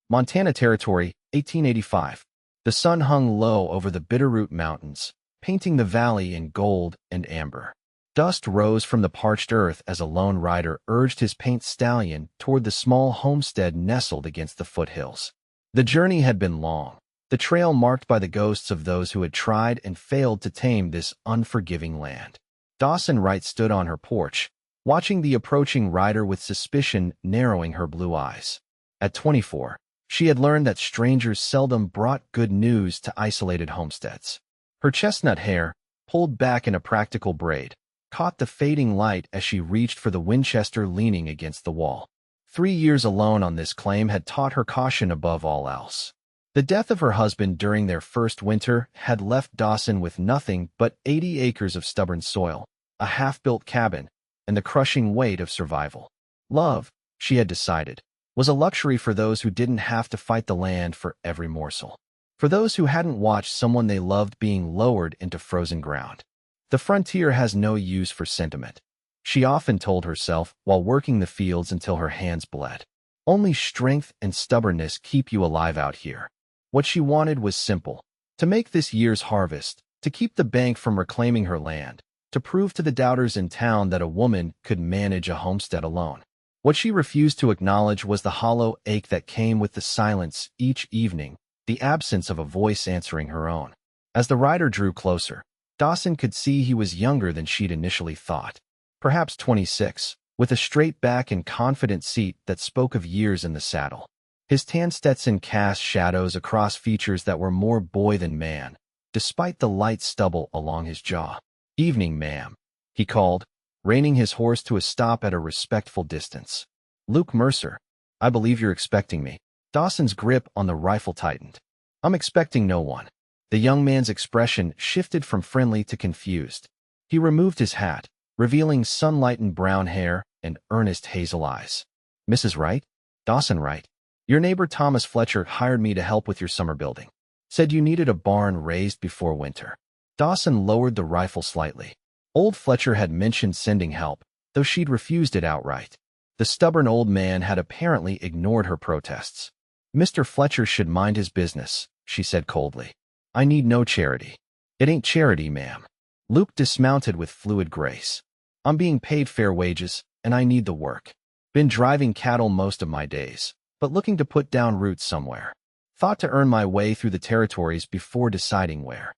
Montana Territory, 1885. The sun hung low over the Bitterroot Mountains, painting the valley in gold and amber. Dust rose from the parched earth as a lone rider urged his paint stallion toward the small homestead nestled against the foothills. The journey had been long, the trail marked by the ghosts of those who had tried and failed to tame this unforgiving land. Dawson Wright stood on her porch, watching the approaching rider with suspicion narrowing her blue eyes. At 24, she had learned that strangers seldom brought good news to isolated homesteads. Her chestnut hair, pulled back in a practical braid, caught the fading light as she reached for the Winchester leaning against the wall. 3 years alone on this claim had taught her caution above all else. The death of her husband during their first winter had left Dawson with nothing but 80 acres of stubborn soil, a half-built cabin, and the crushing weight of survival. Love, she had decided, was a luxury for those who didn't have to fight the land for every morsel. For those who hadn't watched someone they loved being lowered into frozen ground. The frontier has no use for sentiment, she often told herself while working the fields until her hands bled. Only strength and stubbornness keep you alive out here. What she wanted was simple: to make this year's harvest, to keep the bank from reclaiming her land, to prove to the doubters in town that a woman could manage a homestead alone. What she refused to acknowledge was the hollow ache that came with the silence each evening, the absence of a voice answering her own. As the rider drew closer, Dawson could see he was younger than she'd initially thought. Perhaps 26, with a straight back and confident seat that spoke of years in the saddle. His tan Stetson cast shadows across features that were more boy than man, despite the light stubble along his jaw. "Evening, ma'am," he called, reining his horse to a stop at a respectful distance. "Luke Mercer, I believe you're expecting me." Dawson's grip on the rifle tightened. "I'm expecting no one." The young man's expression shifted from friendly to confused. He removed his hat, revealing sunlightened brown hair and earnest hazel eyes. "Mrs. Wright? Dawson Wright. Your neighbor Thomas Fletcher hired me to help with your summer building. Said you needed a barn raised before winter." Dawson lowered the rifle slightly. Old Fletcher had mentioned sending help, though she'd refused it outright. The stubborn old man had apparently ignored her protests. "Mr. Fletcher should mind his business," she said coldly. "I need no charity." "It ain't charity, ma'am." Luke dismounted with fluid grace. "I'm being paid fair wages, and I need the work. Been driving cattle most of my days, but looking to put down roots somewhere. Thought to earn my way through the territories before deciding where."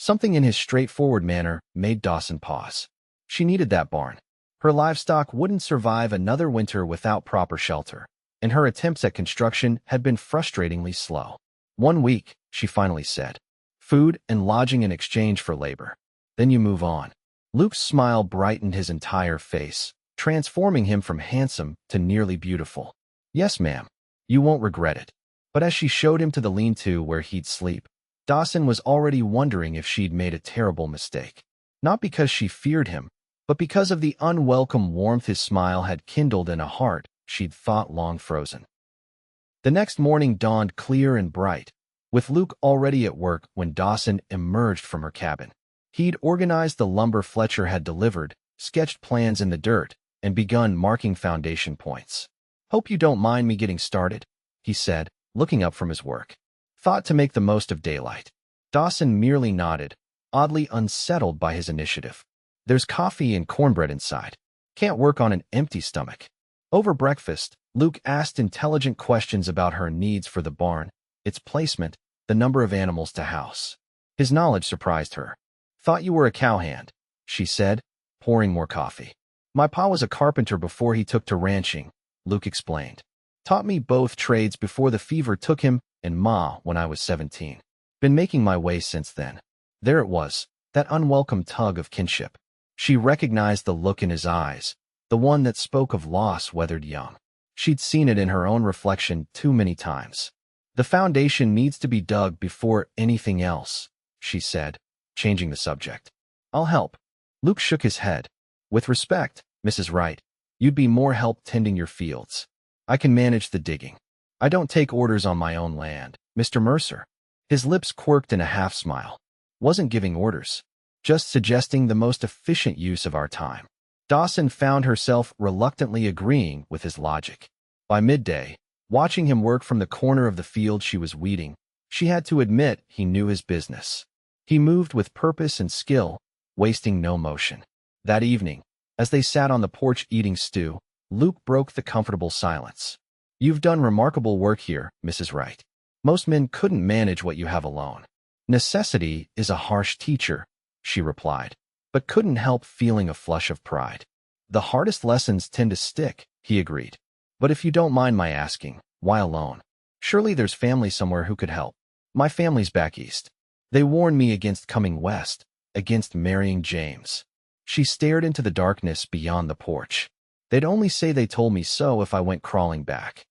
Something in his straightforward manner made Dawson pause. She needed that barn. Her livestock wouldn't survive another winter without proper shelter, and her attempts at construction had been frustratingly slow. "1 week," she finally said. "Food and lodging in exchange for labor. Then you move on." Luke's smile brightened his entire face, transforming him from handsome to nearly beautiful. "Yes, ma'am. You won't regret it." But as she showed him to the lean-to where he'd sleep, Dawson was already wondering if she'd made a terrible mistake. Not because she feared him, but because of the unwelcome warmth his smile had kindled in a heart she'd thought long frozen. The next morning dawned clear and bright, with Luke already at work when Dawson emerged from her cabin. He'd organized the lumber Fletcher had delivered, sketched plans in the dirt, and begun marking foundation points. "Hope you don't mind me getting started," he said, looking up from his work. "Thought to make the most of daylight." Dawson merely nodded, oddly unsettled by his initiative. "There's coffee and cornbread inside. Can't work on an empty stomach." Over breakfast, Luke asked intelligent questions about her needs for the barn, its placement, the number of animals to house. His knowledge surprised her. "Thought you were a cowhand," she said, pouring more coffee. "My pa was a carpenter before he took to ranching," Luke explained. "Taught me both trades before the fever took him, and Ma when I was 17. Been making my way since then." There it was, that unwelcome tug of kinship. She recognized the look in his eyes, the one that spoke of loss weathered young. She'd seen it in her own reflection too many times. "The foundation needs to be dug before anything else," she said, changing the subject. "I'll help." Luke shook his head. "With respect, Mrs. Wright, you'd be more help tending your fields. I can manage the digging. I don't take orders on my own land, Mr. Mercer." His lips quirked in a half-smile. "Wasn't giving orders. Just suggesting the most efficient use of our time." Dawson found herself reluctantly agreeing with his logic. By midday, Watching him work from the corner of the field she was weeding, she had to admit he knew his business. He moved with purpose and skill, wasting no motion. That evening, as they sat on the porch eating stew, Luke broke the comfortable silence. "You've done remarkable work here, Mrs. Wright. Most men couldn't manage what you have alone." "Necessity is a harsh teacher," she replied, but couldn't help feeling a flush of pride. "The hardest lessons tend to stick," he agreed. "But if you don't mind my asking, why alone? Surely there's family somewhere who could help." "My family's back east. They warned me against coming west, against marrying James." She stared into the darkness beyond the porch. "They'd only say they told me so if I went crawling back."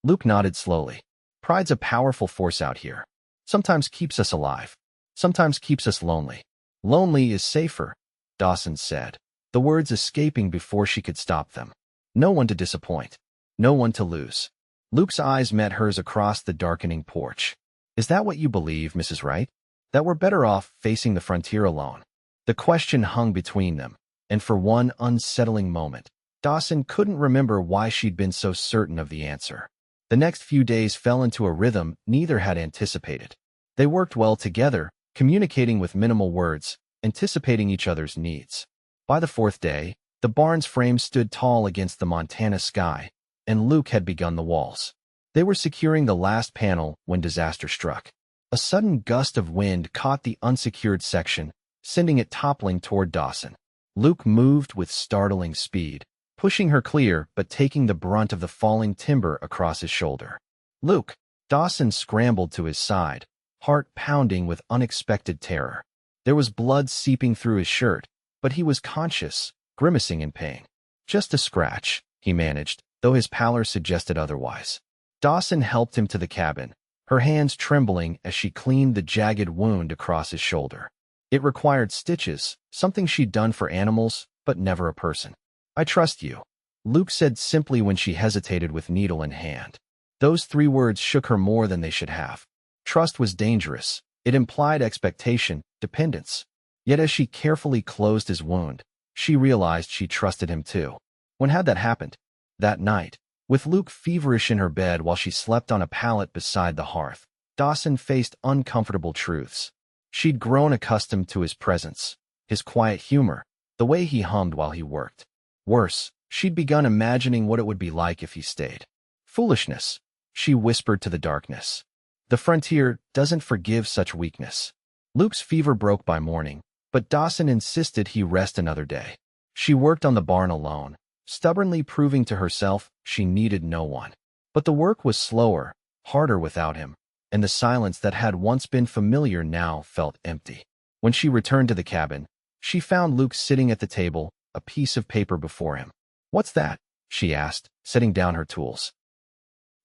Luke nodded slowly. "Pride's a powerful force out here. Sometimes keeps us alive. Sometimes keeps us lonely." "Lonely is safer," Dawson said, the words escaping before she could stop them. "No one to disappoint. No one to lose." Luke's eyes met hers across the darkening porch. "Is that what you believe, Mrs. Wright? That we're better off facing the frontier alone?" The question hung between them, and for one unsettling moment, Dawson couldn't remember why she'd been so certain of the answer. The next few days fell into a rhythm neither had anticipated. They worked well together, communicating with minimal words, anticipating each other's needs. By the fourth day, the barn's frame stood tall against the Montana sky, and Luke had begun the walls. They were securing the last panel when disaster struck. A sudden gust of wind caught the unsecured section, sending it toppling toward Dawson. Luke moved with startling speed, pushing her clear but taking the brunt of the falling timber across his shoulder. "Luke!" Dawson scrambled to his side, heart pounding with unexpected terror. There was blood seeping through his shirt, but he was conscious, grimacing in pain. "Just a scratch," he managed, though his pallor suggested otherwise. Dawson helped him to the cabin, her hands trembling as she cleaned the jagged wound across his shoulder. It required stitches, something she'd done for animals, but never a person. "I trust you," Luke said simply when she hesitated with needle in hand. Those 3 words shook her more than they should have. Trust was dangerous. It implied expectation, dependence. Yet as she carefully closed his wound, she realized she trusted him too. When had that happened? That night, with Luke feverish in her bed while she slept on a pallet beside the hearth, Dawson faced uncomfortable truths. She'd grown accustomed to his presence, his quiet humor, the way he hummed while he worked. Worse, she'd begun imagining what it would be like if he stayed. "Foolishness," she whispered to the darkness. "The frontier doesn't forgive such weakness." Luke's fever broke by morning, but Dawson insisted he rest another day. She worked on the barn alone, stubbornly proving to herself she needed no one. But the work was slower, harder without him, and the silence that had once been familiar now felt empty. When she returned to the cabin, she found Luke sitting at the table, a piece of paper before him. "What's that?" she asked, setting down her tools.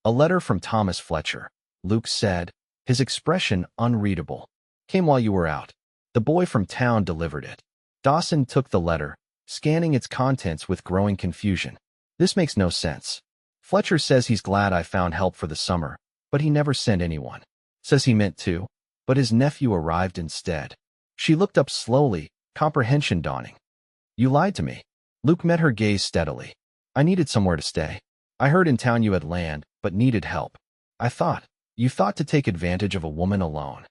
"A letter from Thomas Fletcher," Luke said, his expression unreadable. "Came while you were out. The boy from town delivered it." Dawson took the letter, scanning its contents with growing confusion. "This makes no sense. Fletcher says he's glad I found help for the summer, but he never sent anyone. Says he meant to, but his nephew arrived instead." She looked up slowly, comprehension dawning. "You lied to me." Luke met her gaze steadily. "I needed somewhere to stay. I heard in town you had land, but needed help. You thought to take advantage of a woman alone."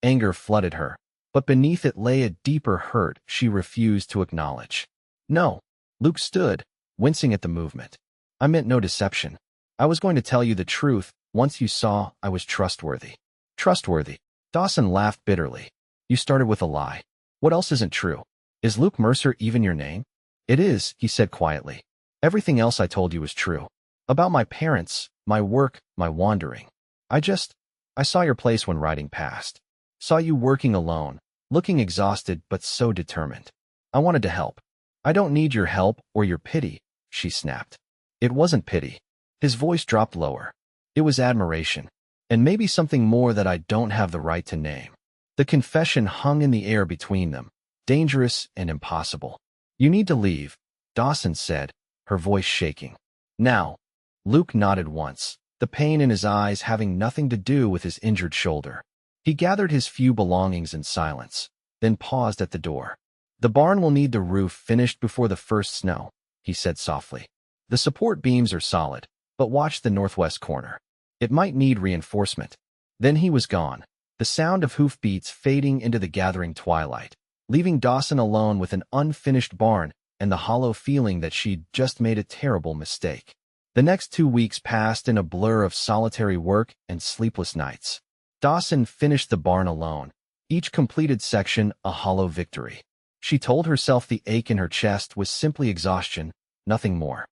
Anger flooded her, but beneath it lay a deeper hurt she refused to acknowledge. "No." Luke stood, wincing at the movement. "I meant no deception. I was going to tell you the truth once you saw I was trustworthy." "Trustworthy?" Dawson laughed bitterly. "You started with a lie. What else isn't true? Is Luke Mercer even your name?" "It is," he said quietly. "Everything else I told you was true. About my parents, my work, my wandering. I saw your place when riding past. Saw you working alone, looking exhausted but so determined. I wanted to help." "I don't need your help or your pity," she snapped. It wasn't pity. His voice dropped lower. It was admiration, and maybe something more that I don't have the right to name. The confession hung in the air between them, dangerous and impossible. "You need to leave," Dawson said, her voice shaking. "Now." Luke nodded once, the pain in his eyes having nothing to do with his injured shoulder. He gathered his few belongings in silence, then paused at the door. "The barn will need the roof finished before the first snow," he said softly. "The support beams are solid, but watch the northwest corner. It might need reinforcement. Then he was gone, the sound of hoofbeats fading into the gathering twilight, leaving Dawson alone with an unfinished barn and the hollow feeling that she'd just made a terrible mistake. The next 2 weeks passed in a blur of solitary work and sleepless nights. Dawson finished the barn alone, each completed section a hollow victory. She told herself the ache in her chest was simply exhaustion, nothing more.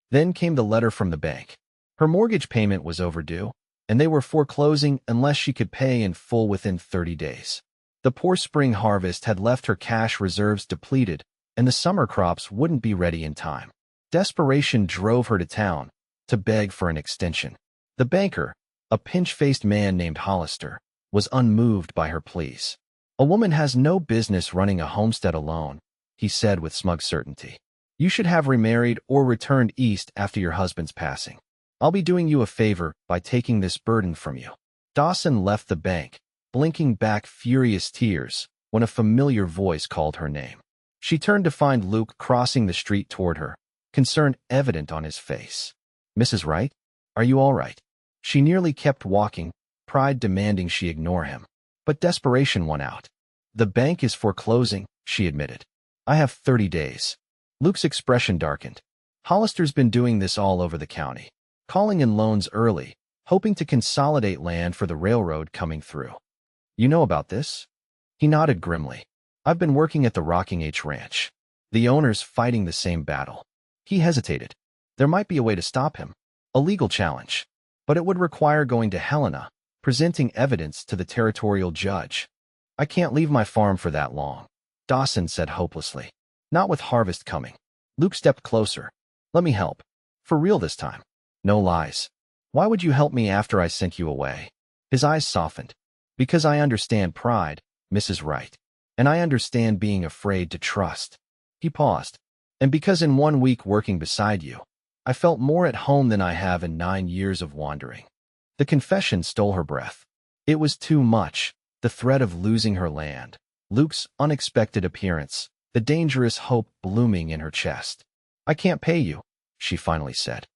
Then came the letter from the bank. Her mortgage payment was overdue, and they were foreclosing unless she could pay in full within 30 days. The poor spring harvest had left her cash reserves depleted, and the summer crops wouldn't be ready in time. Desperation drove her to town to beg for an extension. The banker, a pinch-faced man named Hollister, was unmoved by her pleas. "A woman has no business running a homestead alone," he said with smug certainty. "You should have remarried or returned east after your husband's passing. I'll be doing you a favor by taking this burden from you." Dawson left the bank, blinking back furious tears, when a familiar voice called her name. She turned to find Luke crossing the street toward her, concern evident on his face. "Mrs. Wright, are you all right?" She nearly kept walking, pride demanding she ignore him. But desperation won out. "The bank is foreclosing," she admitted. "I have 30 days. Luke's expression darkened. "Hollister's been doing this all over the county, calling in loans early, hoping to consolidate land for the railroad coming through. You know about this?" He nodded grimly. "I've been working at the Rocking H Ranch. The owner's fighting the same battle." He hesitated. There might be a way to stop him. A legal challenge. But it would require going to Helena, presenting evidence to the territorial judge. "I can't leave my farm for that long," Dawson said hopelessly. "Not with harvest coming." Luke stepped closer. "Let me help. For real this time. No lies. Why would you help me after I sent you away?" His eyes softened. "Because I understand pride, Mrs. Wright. And I understand being afraid to trust." He paused. "And because in 1 week working beside you, I felt more at home than I have in 9 years of wandering." The confession stole her breath. It was too much. The threat of losing her land, Luke's unexpected appearance, the dangerous hope blooming in her chest. "I can't pay you," she finally said.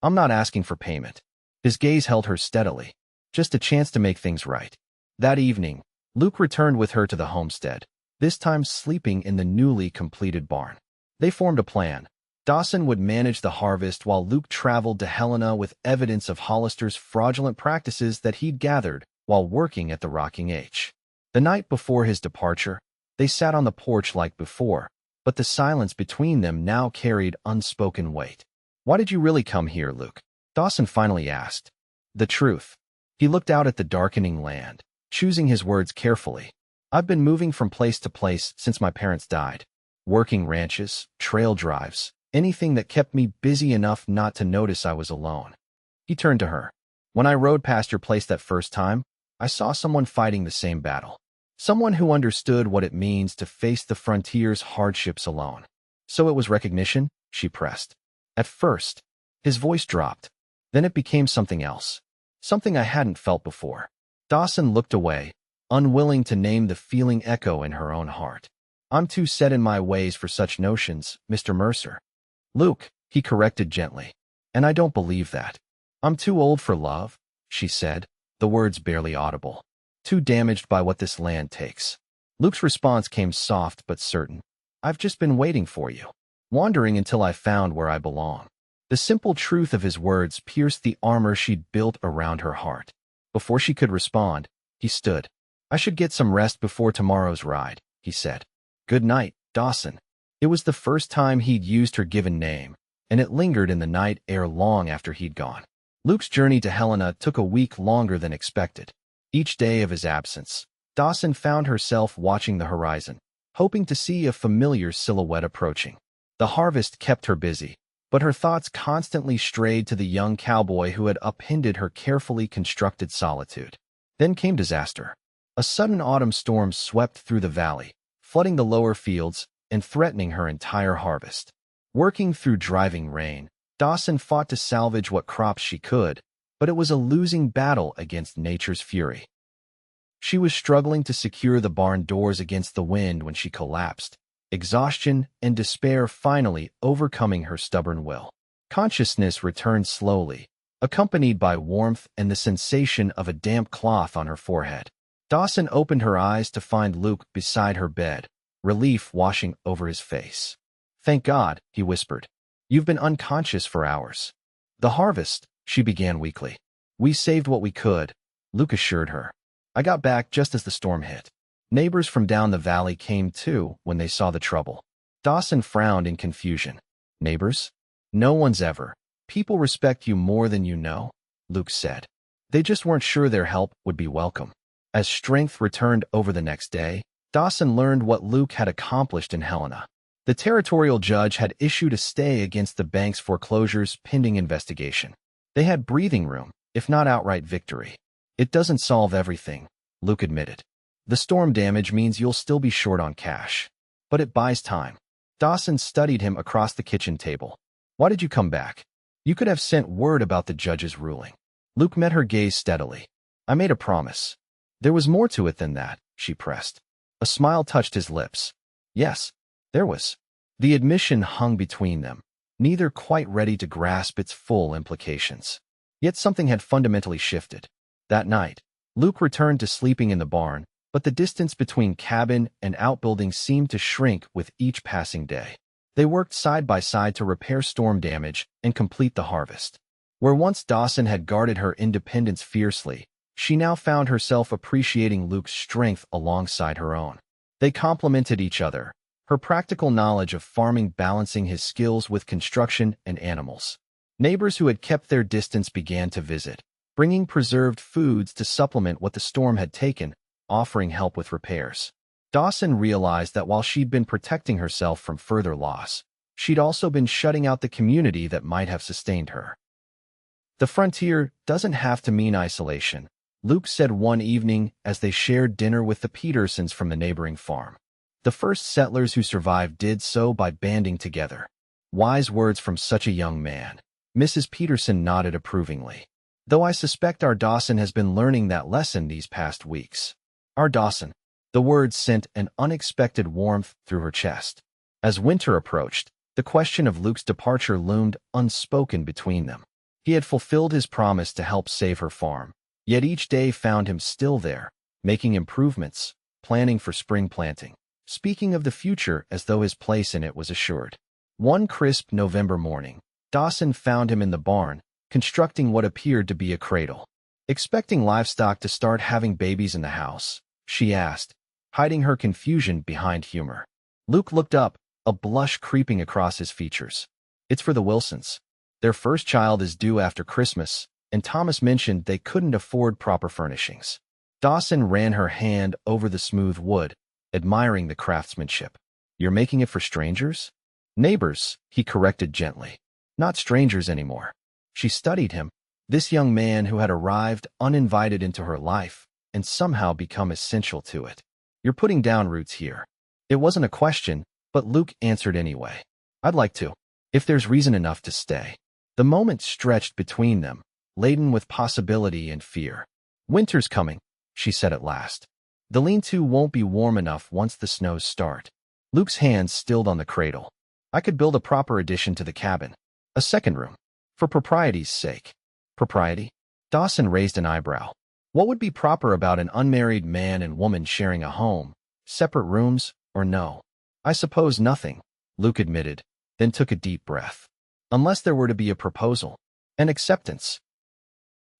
"I'm not asking for payment." His gaze held her steadily. "Just a chance to make things right." That evening, Luke returned with her to the homestead, this time sleeping in the newly completed barn. They formed a plan. Dawson would manage the harvest while Luke traveled to Helena with evidence of Hollister's fraudulent practices that he'd gathered while working at the Rocking H. The night before his departure, they sat on the porch like before, but the silence between them now carried unspoken weight. "Why did you really come here, Luke?" Dawson finally asked. "The truth." He looked out at the darkening land, choosing his words carefully. "I've been moving from place to place since my parents died. Working ranches, trail drives, anything that kept me busy enough not to notice I was alone." He turned to her. "When I rode past your place that first time, I saw someone fighting the same battle. Someone who understood what it means to face the frontier's hardships alone." "So it was recognition?" she pressed. "At first." His voice dropped. "Then it became something else. Something I hadn't felt before." Dawson looked away, unwilling to name the feeling echo in her own heart. "I'm too set in my ways for such notions, Mr. Mercer." "Luke," he corrected gently. "And I don't believe that." "I'm too old for love," she said, the words barely audible. "Too damaged by what this land takes." Luke's response came soft but certain. "I've just been waiting for you, wandering until I found where I belong." The simple truth of his words pierced the armor she'd built around her heart. Before she could respond, he stood. "I should get some rest before tomorrow's ride," he said. "Good night, Dawson." It was the first time he'd used her given name, and it lingered in the night air long after he'd gone. Luke's journey to Helena took a week longer than expected. Each day of his absence, Dawson found herself watching the horizon, hoping to see a familiar silhouette approaching. The harvest kept her busy, but her thoughts constantly strayed to the young cowboy who had upended her carefully constructed solitude. Then came disaster. A sudden autumn storm swept through the valley, flooding the lower fields and threatening her entire harvest. Working through driving rain, Dawson fought to salvage what crops she could, but it was a losing battle against nature's fury. She was struggling to secure the barn doors against the wind when she collapsed, exhaustion and despair finally overcoming her stubborn will. Consciousness returned slowly, accompanied by warmth and the sensation of a damp cloth on her forehead. Dawson opened her eyes to find Luke beside her bed, relief washing over his face. "Thank God," he whispered. "You've been unconscious for hours." "The harvest," she began weakly. "We saved what we could," Luke assured her. "I got back just as the storm hit. Neighbors from down the valley came too when they saw the trouble." Dawson frowned in confusion. "Neighbors? No one's ever. People respect you more than you know," Luke said. "They just weren't sure their help would be welcome." As strength returned over the next day, Dawson learned what Luke had accomplished in Helena. The territorial judge had issued a stay against the bank's foreclosure's pending investigation. They had breathing room, if not outright victory. "It doesn't solve everything," Luke admitted. "The storm damage means you'll still be short on cash. But it buys time." Dawson studied him across the kitchen table. "Why did you come back? You could have sent word about the judge's ruling." Luke met her gaze steadily. "I made a promise." "There was more to it than that," she pressed. A smile touched his lips. "Yes, there was." The admission hung between them, neither quite ready to grasp its full implications. Yet something had fundamentally shifted. That night, Luke returned to sleeping in the barn, but the distance between cabin and outbuilding seemed to shrink with each passing day. They worked side by side to repair storm damage and complete the harvest. Where once Dawson had guarded her independence fiercely, she now found herself appreciating Luke's strength alongside her own. They complemented each other, her practical knowledge of farming balancing his skills with construction and animals. Neighbors who had kept their distance began to visit, bringing preserved foods to supplement what the storm had taken, offering help with repairs. Dawson realized that while she'd been protecting herself from further loss, she'd also been shutting out the community that might have sustained her. "The frontier doesn't have to mean isolation," Luke said one evening as they shared dinner with the Petersons from the neighboring farm. "The first settlers who survived did so by banding together." Wise words from such a young man. Mrs. Peterson nodded approvingly. "Though I suspect our Dawson has been learning that lesson these past weeks." Our Dawson. The words sent an unexpected warmth through her chest. As winter approached, the question of Luke's departure loomed unspoken between them. He had fulfilled his promise to help save her farm, yet each day found him still there, making improvements, planning for spring planting, speaking of the future as though his place in it was assured. One crisp November morning, Dawson found him in the barn, constructing what appeared to be a cradle. "Expecting livestock to start having babies in the house?" she asked, hiding her confusion behind humor. Luke looked up, a blush creeping across his features. "It's for the Wilsons. Their first child is due after Christmas, and Thomas mentioned they couldn't afford proper furnishings." Dawson ran her hand over the smooth wood, admiring the craftsmanship. "You're making it for strangers?" "Neighbors," he corrected gently. "Not strangers anymore." She studied him, this young man who had arrived uninvited into her life and somehow become essential to it. "You're putting down roots here." It wasn't a question, but Luke answered anyway. "I'd like to, if there's reason enough to stay." The moment stretched between them, laden with possibility and fear. "Winter's coming," she said at last. "The lean-to won't be warm enough once the snows start." Luke's hands stilled on the cradle. "I could build a proper addition to the cabin. A second room. For propriety's sake." "Propriety?" Dawson raised an eyebrow. What would be proper about an unmarried man and woman sharing a home? Separate rooms, or no? "I suppose nothing," Luke admitted, then took a deep breath. "Unless there were to be a proposal. An acceptance."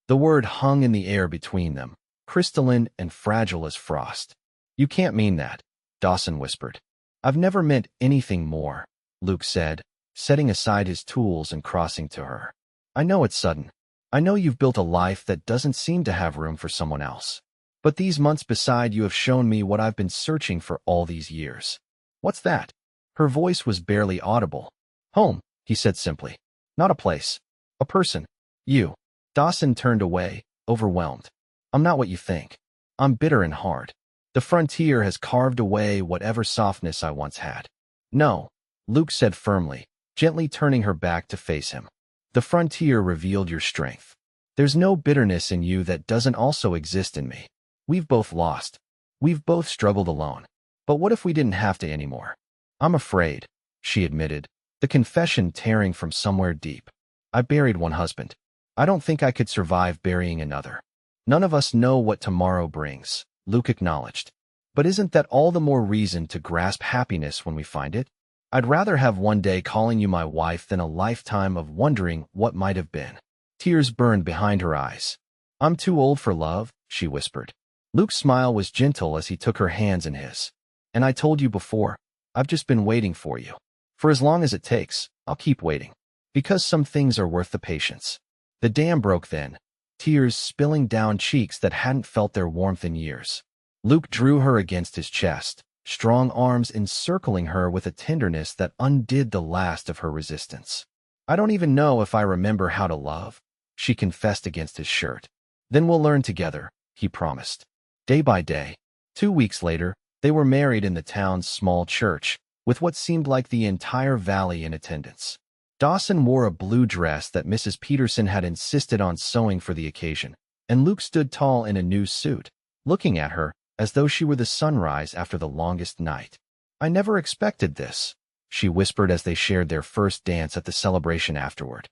The word hung in the air between them, crystalline and fragile as frost. "You can't mean that," Dawson whispered. "I've never meant anything more," Luke said, setting aside his tools and crossing to her. "I know it's sudden. I know you've built a life that doesn't seem to have room for someone else. But these months beside you have shown me what I've been searching for all these years." "What's that?" Her voice was barely audible. "Home," he said simply. "Not a place. A person. You." Dawson turned away, overwhelmed. "I'm not what you think. I'm bitter and hard. The frontier has carved away whatever softness I once had." "No," Luke said firmly, gently turning her back to face him. "The frontier revealed your strength. There's no bitterness in you that doesn't also exist in me. We've both lost. We've both struggled alone. But what if we didn't have to anymore?" "I'm afraid," she admitted, the confession tearing from somewhere deep. I buried one husband. I don't think I could survive burying another. None of us know what tomorrow brings, Luke acknowledged. But isn't that all the more reason to grasp happiness when we find it? I'd rather have one day calling you my wife than a lifetime of wondering what might have been. Tears burned behind her eyes. I'm too old for love, she whispered. Luke's smile was gentle as he took her hands in his. And I told you before, I've just been waiting for you. For as long as it takes, I'll keep waiting. Because some things are worth the patience. The dam broke then, tears spilling down cheeks that hadn't felt their warmth in years. Luke drew her against his chest, strong arms encircling her with a tenderness that undid the last of her resistance. I don't even know if I remember how to love, she confessed against his shirt. Then we'll learn together, he promised. Day by day, 2 weeks later, they were married in the town's small church, with what seemed like the entire valley in attendance. Dawson wore a blue dress that Mrs. Peterson had insisted on sewing for the occasion, and Luke stood tall in a new suit, looking at her as though she were the sunrise after the longest night. I never expected this, she whispered as they shared their first dance at the celebration afterward.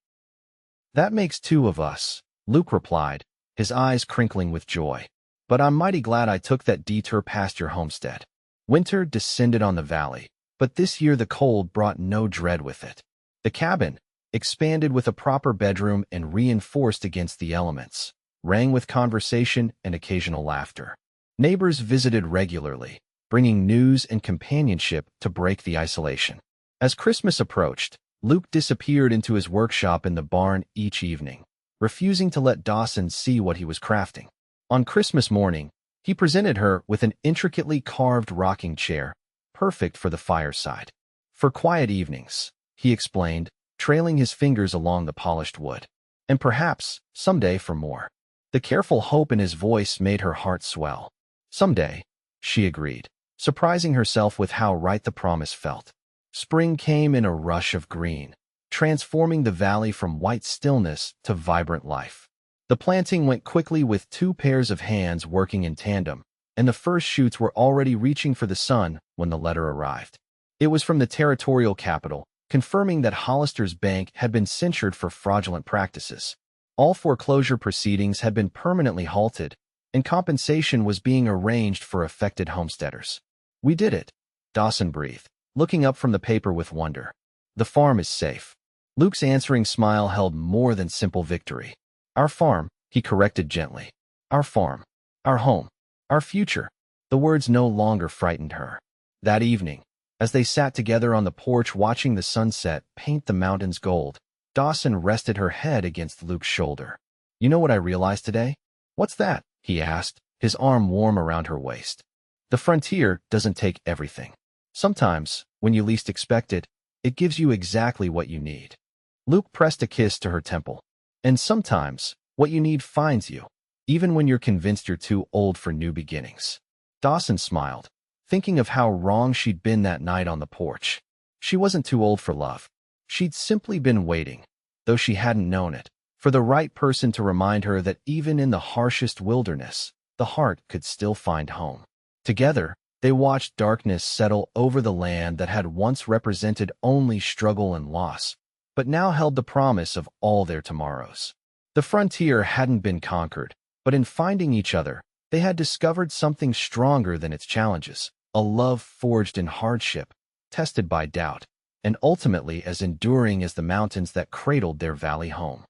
That makes 2 of us, Luke replied, his eyes crinkling with joy. But I'm mighty glad I took that detour past your homestead. Winter descended on the valley, but this year the cold brought no dread with it. The cabin, expanded with a proper bedroom and reinforced against the elements, rang with conversation and occasional laughter. Neighbors visited regularly, bringing news and companionship to break the isolation. As Christmas approached, Luke disappeared into his workshop in the barn each evening, refusing to let Dawson see what he was crafting. On Christmas morning, he presented her with an intricately carved rocking chair, perfect for the fireside. For quiet evenings, he explained, trailing his fingers along the polished wood. And perhaps, someday for more. The careful hope in his voice made her heart swell. Someday, she agreed, surprising herself with how right the promise felt. Spring came in a rush of green, transforming the valley from white stillness to vibrant life. The planting went quickly with 2 pairs of hands working in tandem, and the first shoots were already reaching for the sun when the letter arrived. It was from the territorial capital, confirming that Hollister's bank had been censured for fraudulent practices. All foreclosure proceedings had been permanently halted, and compensation was being arranged for affected homesteaders. We did it, Dawson breathed, looking up from the paper with wonder. The farm is safe. Luke's answering smile held more than simple victory. Our farm, he corrected gently. Our farm. Our home. Our future. The words no longer frightened her. That evening, as they sat together on the porch watching the sunset paint the mountains gold, Dawson rested her head against Luke's shoulder. You know what I realized today? What's that? He asked, his arm warm around her waist. The frontier doesn't take everything. Sometimes, when you least expect it, it gives you exactly what you need. Luke pressed a kiss to her temple. And sometimes, what you need finds you, even when you're convinced you're too old for new beginnings. Dawson smiled, thinking of how wrong she'd been that night on the porch. She wasn't too old for love. She'd simply been waiting, though she hadn't known it, for the right person to remind her that even in the harshest wilderness, the heart could still find home. Together, they watched darkness settle over the land that had once represented only struggle and loss, but now held the promise of all their tomorrows. The frontier hadn't been conquered, but in finding each other, they had discovered something stronger than its challenges, a love forged in hardship, tested by doubt, and ultimately as enduring as the mountains that cradled their valley home.